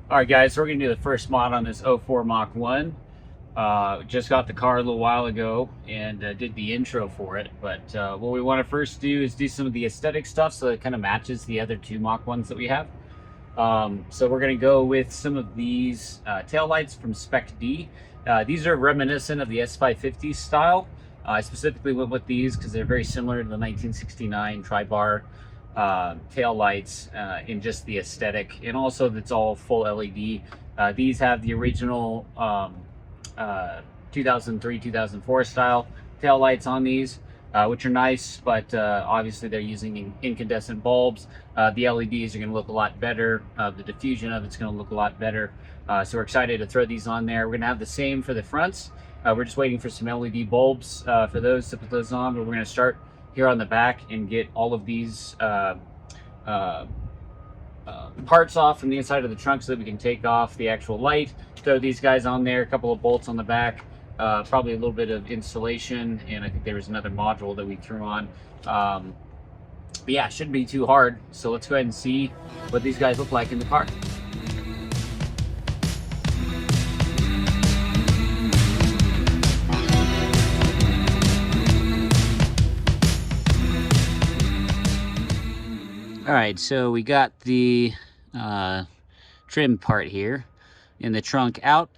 Alright guys, so we're going to do the first mod on this 04 Mach 1. Just got the car a little while ago and did the intro for it. But what we want to first do is do some of the aesthetic stuff so it kind of matches the other two Mach 1s that we have. So we're going to go with some of these tail lights from Spec-D. These are reminiscent of the S550 style. I specifically went with these because they're very similar to the 1969 tri-bar tail lights in just the aesthetic, and also it's all full LED. These have the original 2003-2004 style tail lights on these, which are nice, but obviously they're using incandescent bulbs. The LEDs are going to look a lot better. The diffusion of it's going to look a lot better. So we're excited to throw these on there. We're going to have the same for the fronts. We're just waiting for some LED bulbs for those to put those on, but we're going to start here on the back and get all of these parts off from the inside of the trunk so that we can take off the actual light, throw these guys on there, a couple of bolts on the back, probably a little bit of insulation, and I think there was another module that we threw on. But yeah, it shouldn't be too hard. So let's go ahead and see what these guys look like in the car. All right, so we got the trim part here in the trunk out,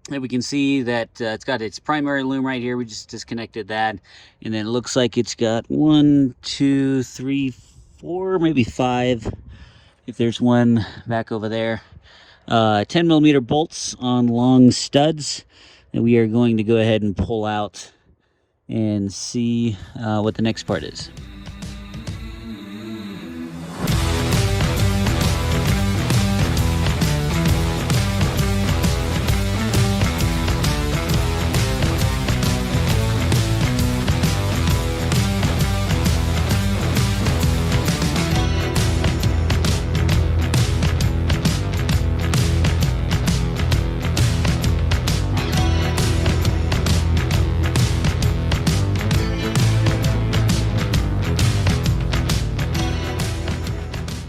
and we can see that it's got its primary loom right here. We just disconnected that, and then it looks like it's got 1, 2, 3, 4, maybe 5, if there's one back over there. 10mm bolts on long studs that we are going to go ahead and pull out and see what the next part is.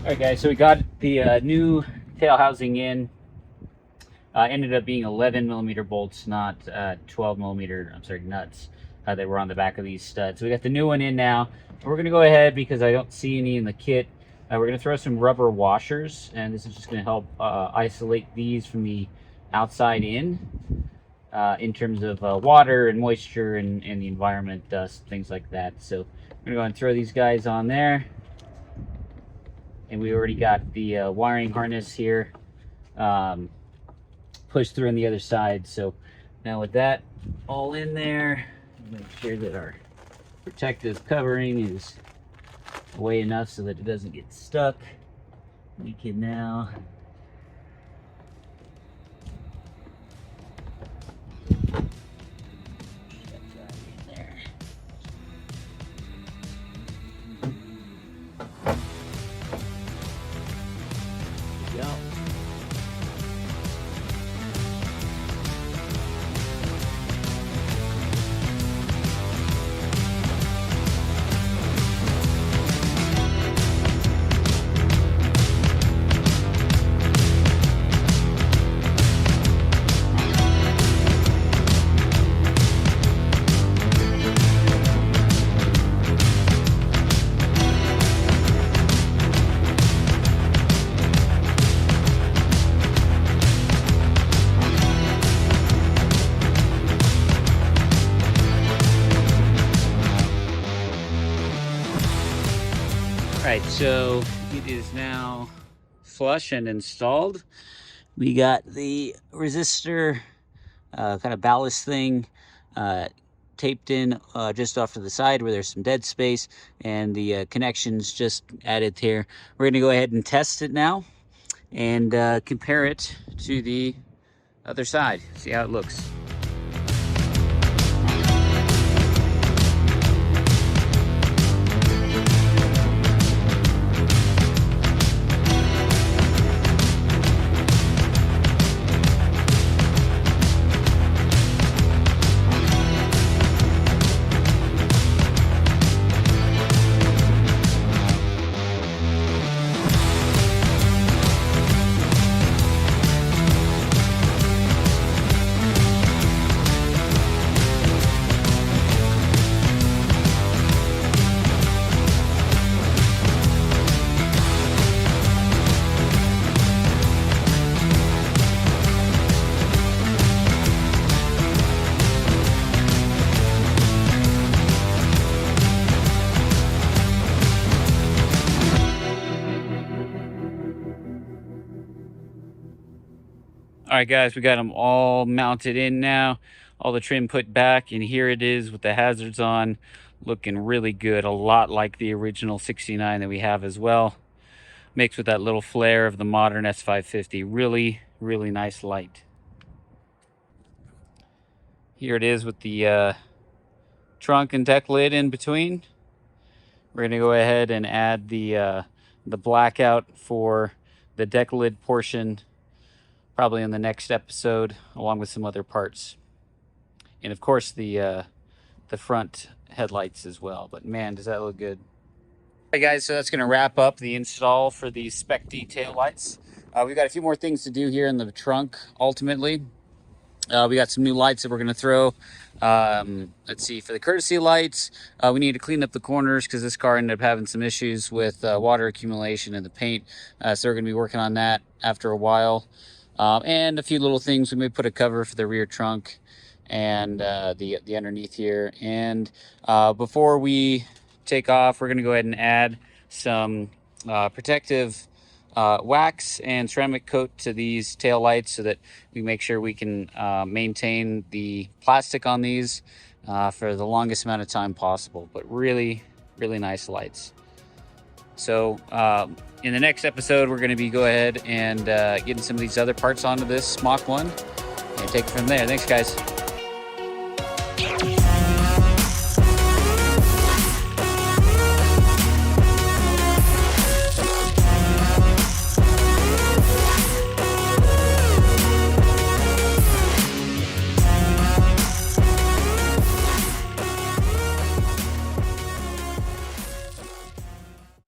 Alright guys, so we got the new tail housing in. Ended up being 11mm bolts, not 12mm, I'm sorry, nuts that were on the back of these studs. So we got the new one in now. We're going to go ahead, because I don't see any in the kit, we're going to throw some rubber washers, and this is just going to help isolate these from the outside in terms of water and moisture and the environment, dust, things like that. So I'm going to go and throw these guys on there. And we already got the wiring harness here pushed through on the other side. So now with that all in there, make sure that our protective covering is away enough so that it doesn't get stuck. We can now Alright, so it is now flush and installed. We got the resistor kind of ballast thing taped in just off to the side where there's some dead space, and the connections just added here. We're going to go ahead and test it now. and compare it to the other side. See how it looks. All right, guys, we got them all mounted in now, all the trim put back, and here it is with the hazards on, looking really good, a lot like the original 69 that we have as well, mixed with that little flare of the modern S550. Really, really nice light. Here it is with the trunk and deck lid in between. We're gonna go ahead and add the blackout for the deck lid portion probably in the next episode, along with some other parts, and of course the front headlights as well. But man, does that look good. Hey guys, so that's going to wrap up the install for these Spec-D tail lights. We've got a few more things to do here in the trunk. Ultimately, we got some new lights that we're going to throw. Let's see, for the courtesy lights, we need to clean up the corners because this car ended up having some issues with water accumulation in the paint. So we're going to be working on that after a while. And a few little things. We may put a cover for the rear trunk and the underneath here. And before we take off, we're going to go ahead and add some protective wax and ceramic coat to these tail lights so that we make sure we can maintain the plastic on these for the longest amount of time possible. But really, really nice lights. So in the next episode, we're going to be go ahead and getting some of these other parts onto this Mach 1 and take it from there. Thanks, guys.